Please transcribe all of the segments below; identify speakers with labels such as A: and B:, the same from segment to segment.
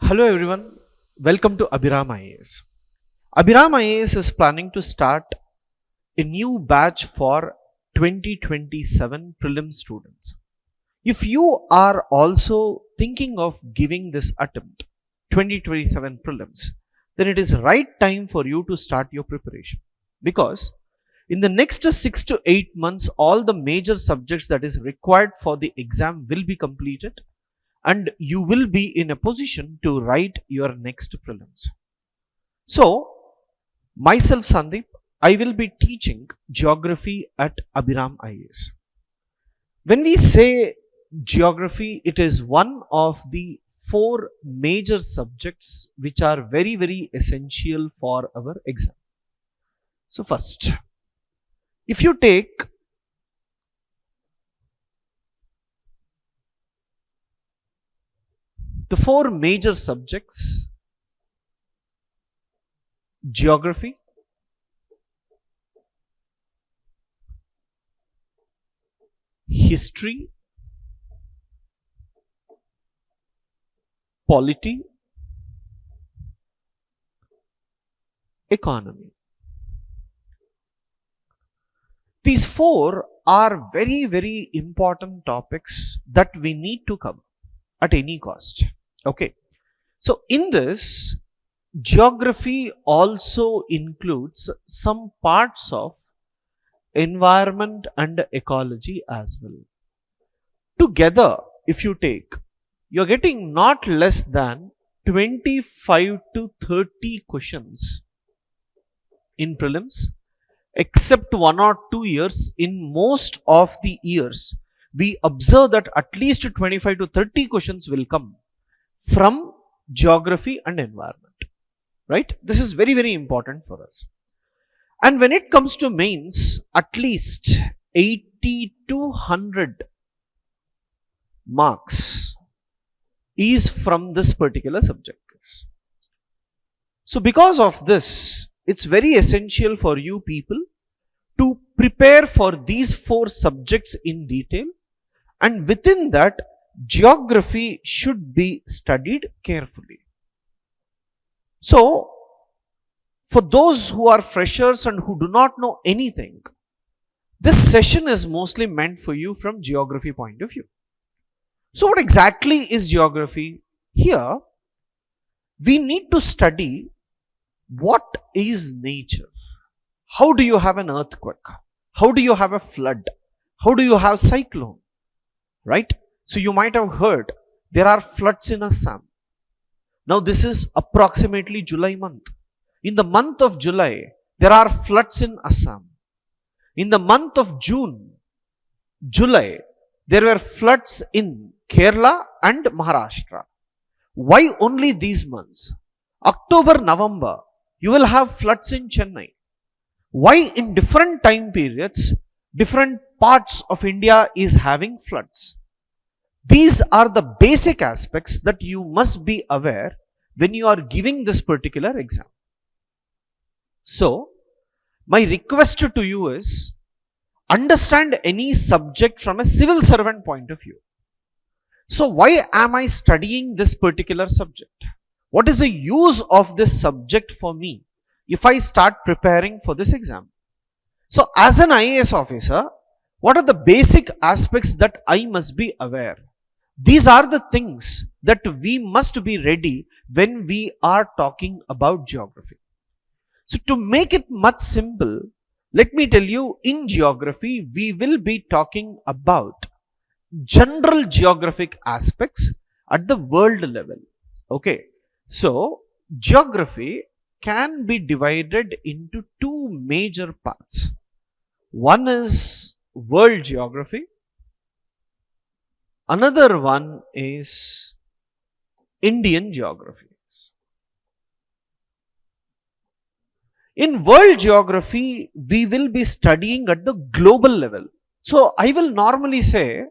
A: Hello everyone, welcome to Abhiram IAS. Abhiram IAS is planning to start a new batch for 2027 Prelims students. If you are also thinking of giving this attempt, 2027 Prelims, then it is right time for you to start your preparation. Because in the next 6 to 8 months, all the major subjects that is required for the exam will be completed and you will be in a position to write your next prelims. So, myself Sandeep, I will be teaching geography at Abhiram IAS. When we say geography, it is one of the 4 major subjects which are very essential for our exam. So first, if you take the 4 major subjects: geography, history, polity, economy. These 4 are very important topics that we need to cover at any cost. Okay, so in this, geography also includes some parts of environment and ecology as well. Together, if you take, you're getting not less than 25 to 30 questions in prelims, except 1 or 2 years. In most of the years, we observe that at least 25 to 30 questions will come from geography and environment, right? This is very important for us. And when it comes to mains, at least 80 to 100 marks is from this particular subject. So because of this, it's very essential for you people to prepare for these 4 subjects in detail, and within that, geography should be studied carefully. So, for those who are freshers and who do not know anything, this session is mostly meant for you from geography point of view. So, what exactly is geography? Here, we need to study what is nature. How do you have an earthquake? How do you have a flood? How do you have cyclone? Right? So you might have heard there are floods in Assam. Now this is approximately July month. In the month of July, there are floods in Assam. In the month of July, there were floods in Kerala and Maharashtra. Why only these months? October, November, you will have floods in Chennai. Why in different time periods, different parts of India is having floods? These are the basic aspects that you must be aware when you are giving this particular exam. So, my request to you is, understand any subject from a civil servant point of view. So, why am I studying this particular subject? What is the use of this subject for me if I start preparing for this exam? So, as an IAS officer, what are the basic aspects that I must be aware? These are the things that we must be ready when we are talking about geography. So to make it much simple, let me tell you, in geography, we will be talking about general geographic aspects at the world level. Okay. So geography can be divided into 2 major parts. One is world geography. Another one is Indian geography. In world geography, we will be studying at the global level. So, I will normally say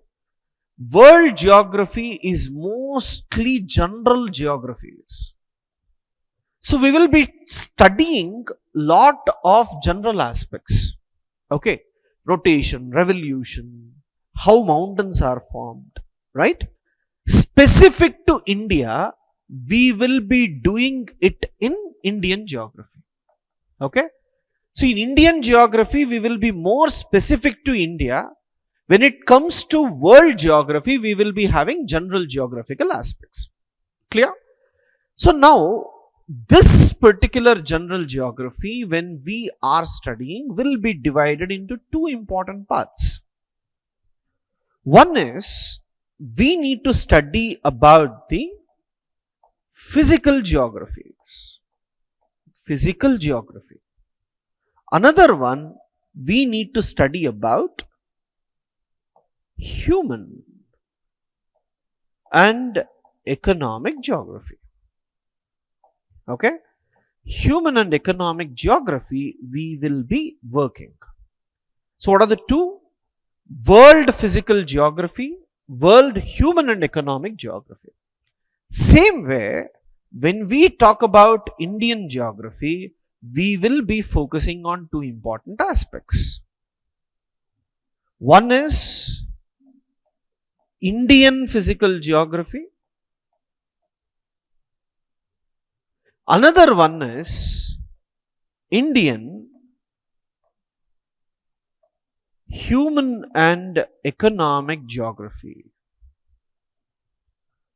A: world geography is mostly general geographies. So, we will be studying lot of general aspects. Okay, rotation, revolution, how mountains are formed, right? Specific to India, we will be doing it in Indian geography. Okay. So in Indian geography, we will be more specific to India. When it comes to world geography, we will be having general geographical aspects. Clear? So now, this particular general geography, when we are studying, will be divided into two important parts. One is, we need to study about the physical geographies. Physical geography. Another one, we need to study about human and economic geography. Okay? Human and economic geography we will be working. So what are the two? World physical geography, world human and economic geography. Same way, when we talk about Indian geography, we will be focusing on two important aspects. One is Indian physical geography. Another one is Indian human and economic geography.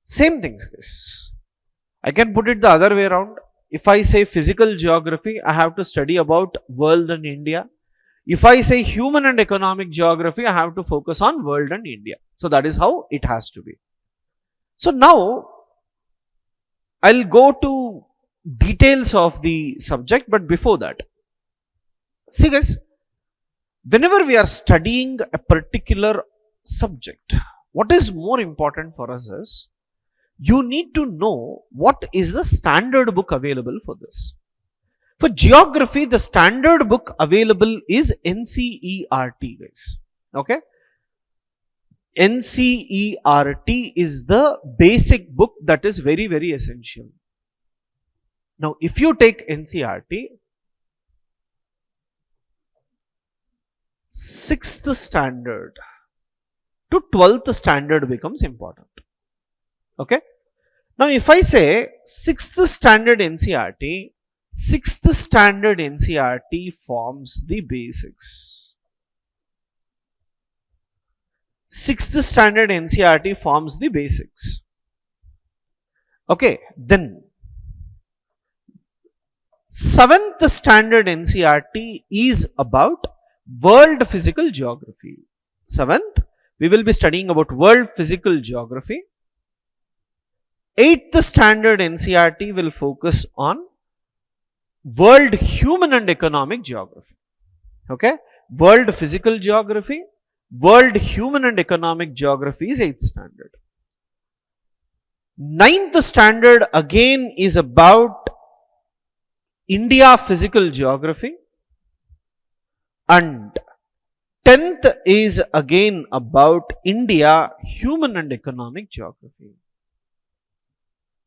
A: Same things, guys. I can put it the other way around. If I say physical geography, I have to study about world and India. If I say human and economic geography, I have to focus on world and India. So that is how it has to be. So now, I'll go to details of the subject, but before that, see guys, whenever we are studying a particular subject, what is more important for us is, you need to know what is the standard book available for this. For geography, the standard book available is NCERT, guys. Okay? NCERT is the basic book that is very, very essential. Now, if you take NCERT, 6th standard to 12th standard becomes important. Okay? Now, if I say 6th standard NCERT, 6th standard NCERT forms the basics. 6th standard NCERT forms the basics. Okay, then 7th standard NCERT is about world physical geography. 7th, we will be studying about world physical geography. 8th standard NCERT will focus on world human and economic geography. Okay? World physical geography, world human and economic geography is 8th standard. 9th standard again is about India physical geography, and 10th is again about India human and economic geography.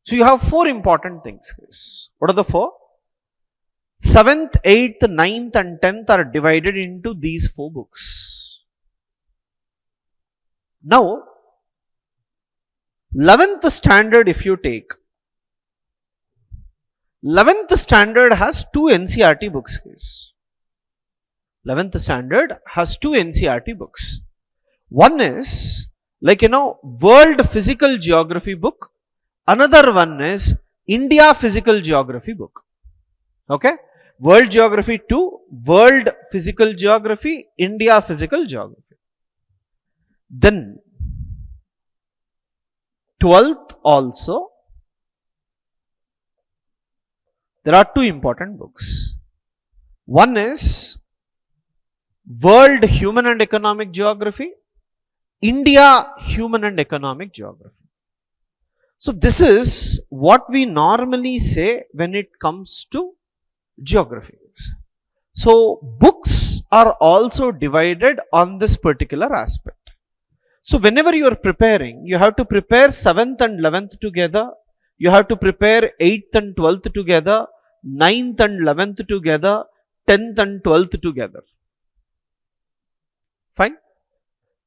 A: So you have 4 important things, guys. What are the 4? 7th, 8th, 9th and 10th are divided into these 4 books. Now, 11th standard if you take, 11th standard has 2 NCERT books, guys. 11th standard has 2 NCERT books. One is world physical geography book. Another one is India physical geography book. Okay? World geography 2, world physical geography, India physical geography. Then 12th also, there are 2 important books. One is World Human and Economic Geography, India Human and Economic Geography. So this is what we normally say when it comes to geography. So books are also divided on this particular aspect. So whenever you are preparing, you have to prepare 7th and 11th together, you have to prepare 8th and 12th together, 9th and 11th together, 10th and 12th together. Fine?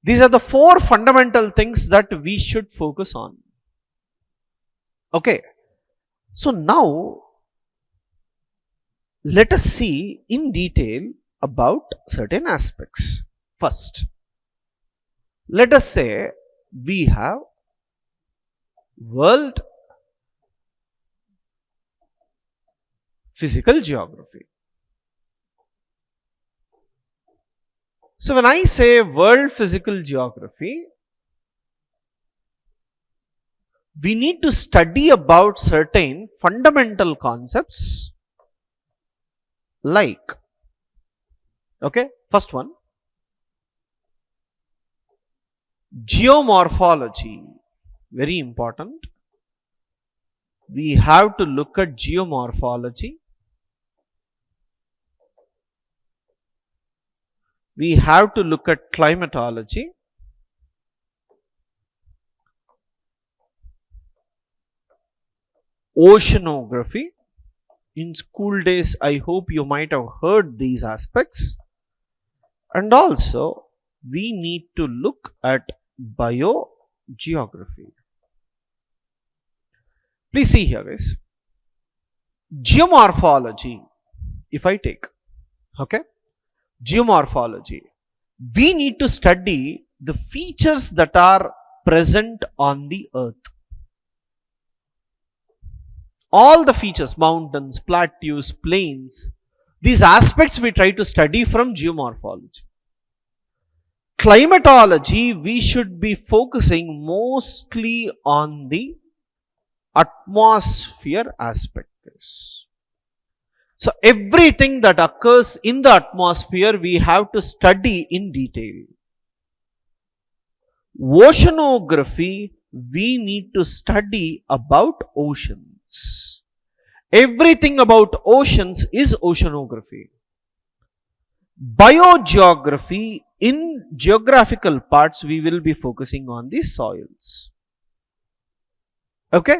A: These are the 4 fundamental things that we should focus on. Okay. So now let us see in detail about certain aspects. First, let us say we have world physical geography. So when I say world physical geography, we need to study about certain fundamental concepts like, okay, first one, geomorphology, very important. We have to look at geomorphology. We have to look at climatology. Oceanography. In school days, I hope you might have heard these aspects. And also, we need to look at biogeography. Please see here, guys. Geomorphology, if I take, okay, geomorphology, we need to study the features that are present on the earth. All the features, mountains, plateaus, plains, these aspects we try to study from geomorphology. Climatology, we should be focusing mostly on the atmosphere aspect. So everything that occurs in the atmosphere we have to study in detail. Oceanography, we need to study about oceans. Everything about oceans is oceanography. Biogeography, in geographical parts we will be focusing on the soils. Okay,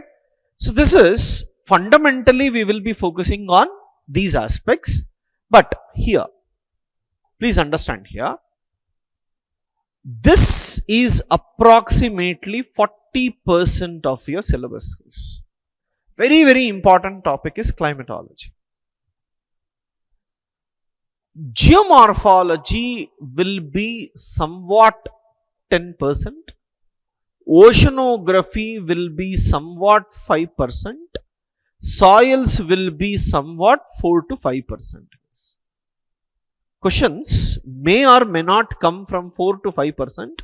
A: so this is fundamentally we will be focusing on these aspects, but here please understand, here this is approximately 40% of your syllabus. Very important topic is climatology. Geomorphology will be somewhat 10%. Oceanography will be somewhat 5%. Soils will be somewhat 4 to 5%. Questions may or may not come from 4 to 5%,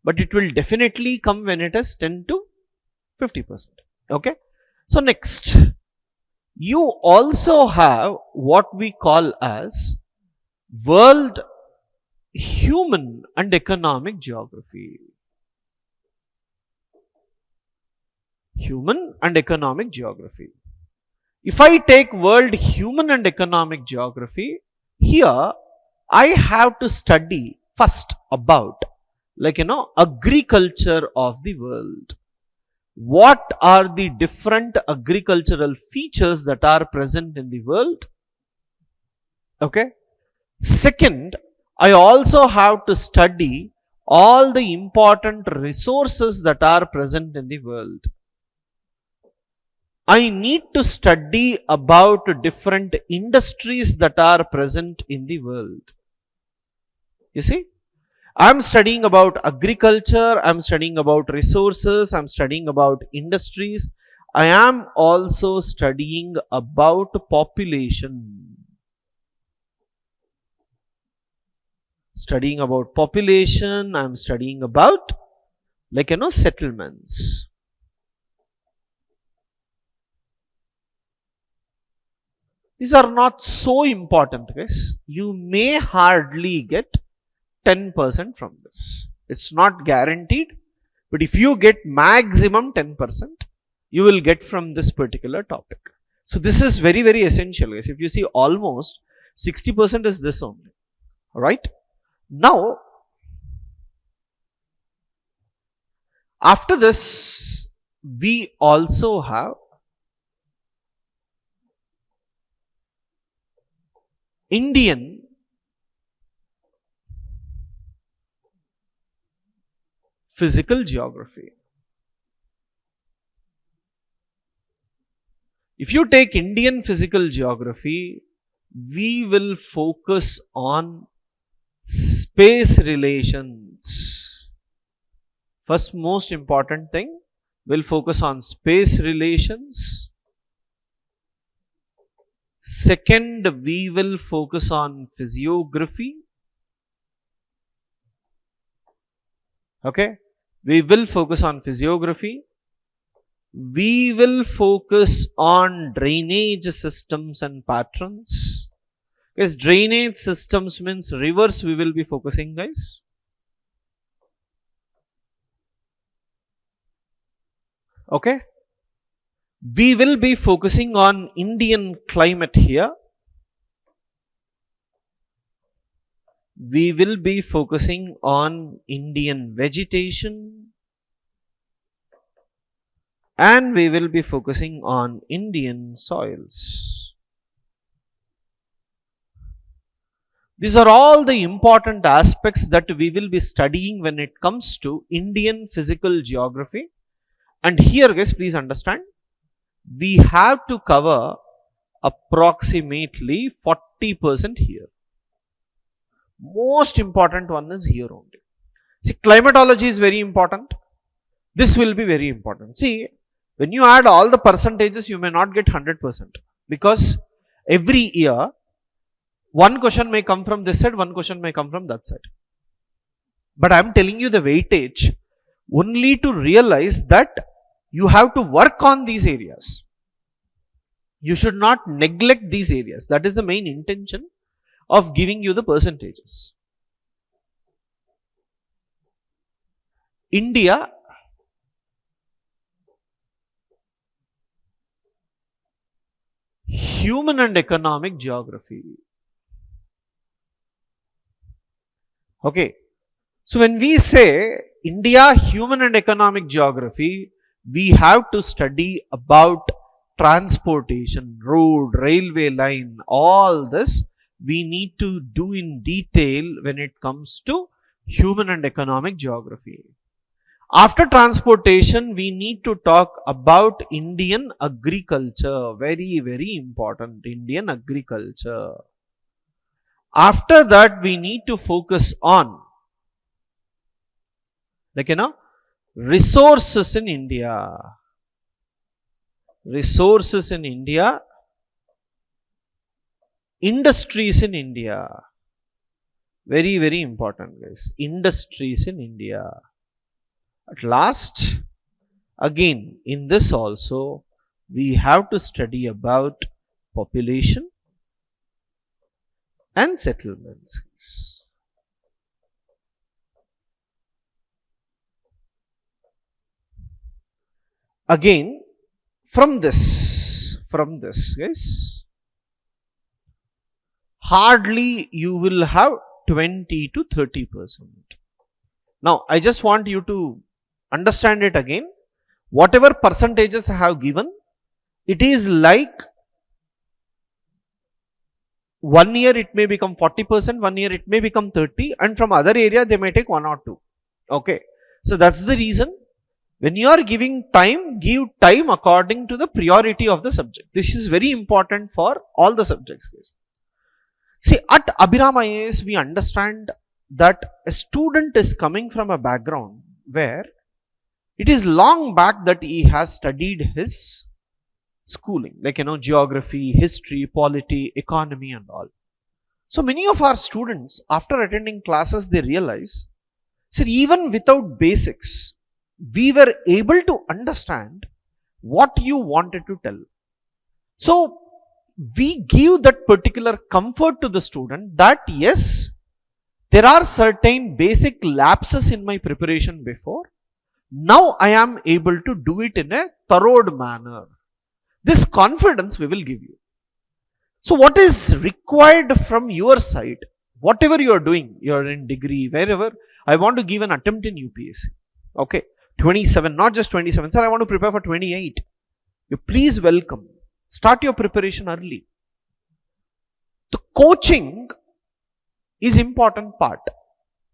A: but it will definitely come when it is 10 to 50%. Okay. So next, you also have what we call as world human and economic geography. Human and economic geography. If I take world human and economic geography, here I have to study first about, like, agriculture of the world. What are the different agricultural features that are present in the world? Okay. Second, I also have to study all the important resources that are present in the world. I need to study about different industries that are present in the world. You see, I am studying about agriculture, I am studying about resources, I am studying about industries. I am also studying about population. Studying about population, I am studying about, like, settlements. These are not so important, guys. You may hardly get 10% from this. It's not guaranteed, but if you get maximum 10%, you will get from this particular topic. So this is very essential, guys. If you see, almost 60% is this only. All right. Now, after this, we also have Indian physical geography. If you take Indian physical geography, we will focus on space relations. First most important thing, we'll focus on space relations. Second, we will focus on physiography. Okay, we will focus on physiography. We will focus on drainage systems and patterns. Because drainage systems means rivers we will be focusing, guys. Okay. We will be focusing on Indian climate here. We will be focusing on Indian vegetation. And we will be focusing on Indian soils. These are all the important aspects that we will be studying when it comes to Indian physical geography. And here, guys, please understand, we have to cover approximately 40% here. Most important one is here only. See, climatology is very important. This will be very important. See, when you add all the percentages, you may not get 100% because every year, one question may come from this side, one question may come from that side. But I am telling you the weightage only to realize that you have to work on these areas. You should not neglect these areas. That is the main intention of giving you the percentages. India human and economic geography. Okay. So when we say India human and economic geography, we have to study about transportation, road, railway line, all this we need to do in detail when it comes to human and economic geography. After transportation, we need to talk about Indian agriculture. Very, very important. Indian agriculture. After that, we need to focus on, resources in India. Resources in India. Industries in India. Very, very important, guys. Industries in India. At last, again, in this also, we have to study about population and settlements. Again, from this, guys, hardly you will have 20 to 30%. Now, I just want you to understand it again. Whatever percentages I have given, it is like 1 year it may become 40%, 1 year it may become 30%, and from other area they may take 1 or 2. Okay. So that's the reason when you are giving time, give time according to the priority of the subject. This is very important for all the subjects, guys. See, at Abhiram IAS, we understand that a student is coming from a background where it is long back that he has studied his schooling, geography, history, polity, economy and all. So many of our students, after attending classes, they realize, sir, even without basics, we were able to understand what you wanted to tell. So we give that particular comfort to the student that yes, there are certain basic lapses in my preparation before. Now I am able to do it in a thorough manner. This confidence we will give you. So what is required from your side, whatever you are doing, you are in degree, wherever, I want to give an attempt in UPSC. Okay, 27, not just 27. Sir, I want to prepare for 28. You please welcome. Start your preparation early. The coaching is important part,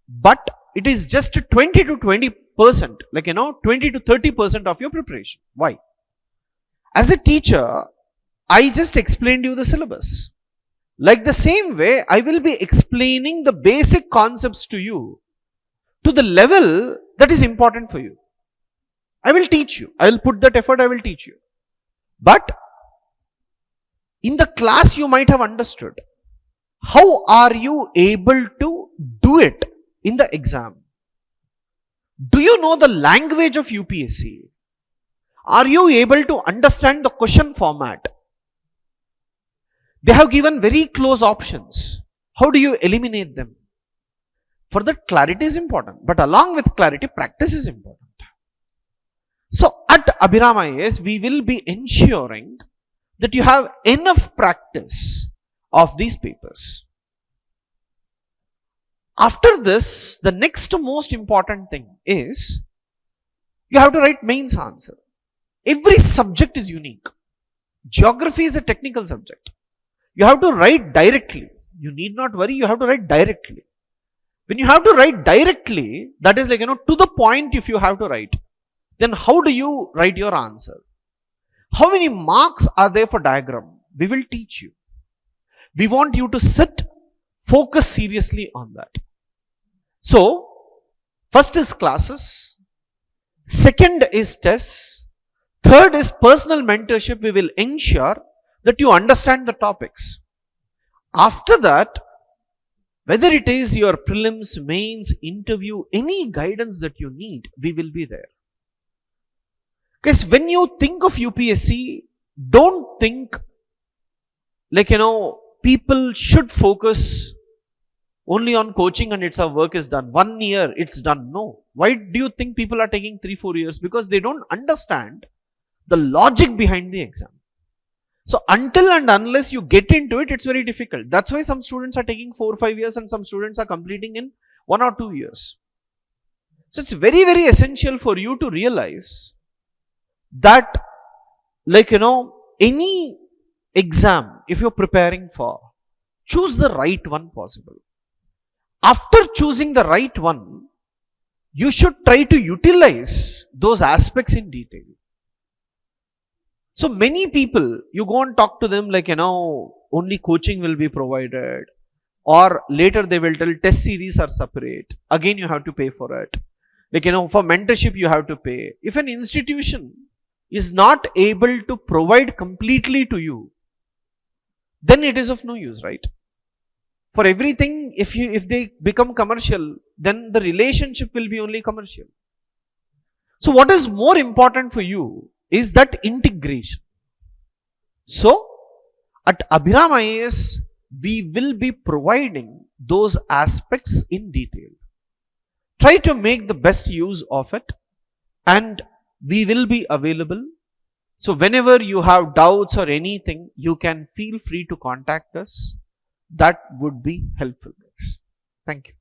A: but it is just 20 to 20%, 20 to 30% of your preparation. Why? As a teacher, I just explained you the syllabus. Like the same way, I will be explaining the basic concepts to you to the level that is important for you. I will teach you. I will put that effort, I will teach you. But in the class you might have understood. How are you able to do it in the exam? Do you know the language of UPSC? Are you able to understand the question format? They have given very close options. How do you eliminate them? For that, clarity is important. But along with clarity, practice is important. So at Abhiram IAS, we will be ensuring that you have enough practice of these papers. After this, the next most important thing is you have to write mains answer. Every subject is unique. Geography is a technical subject. You have to write directly. You need not worry, you have to write directly. When you have to write directly, that is like, to the point if you have to write, then how do you write your answer? How many marks are there for diagram? We will teach you. We want you to sit, focus seriously on that. So, first is classes, second is tests, third is personal mentorship. We will ensure that you understand the topics. After that, whether it is your prelims, mains, interview, any guidance that you need, we will be there. Because when you think of UPSC, don't think like, people should focus only on coaching and it's our work is done. 1 year, it's done. No. Why do you think people are taking 3-4 years? Because they don't understand the logic behind the exam. So until and unless you get into it, it's very difficult. That's why some students are taking 4 or 5 years and some students are completing in 1 or 2 years. So it's very, very essential for you to realize that, any exam, if you're preparing for, choose the right one possible. After choosing the right one, you should try to utilize those aspects in detail. So many people, you go and talk to them like, only coaching will be provided, or later they will tell test series are separate. Again, you have to pay for it. For mentorship, you have to pay. If an institution is not able to provide completely to you, then it is of no use, right? For everything, if they become commercial, then the relationship will be only commercial. So what is more important for you is that integration. So at Abhiram IAS, we will be providing those aspects in detail. Try to make the best use of it, and we will be available. So whenever you have doubts or anything, you can feel free to contact us. That would be helpful, guys. Thank you.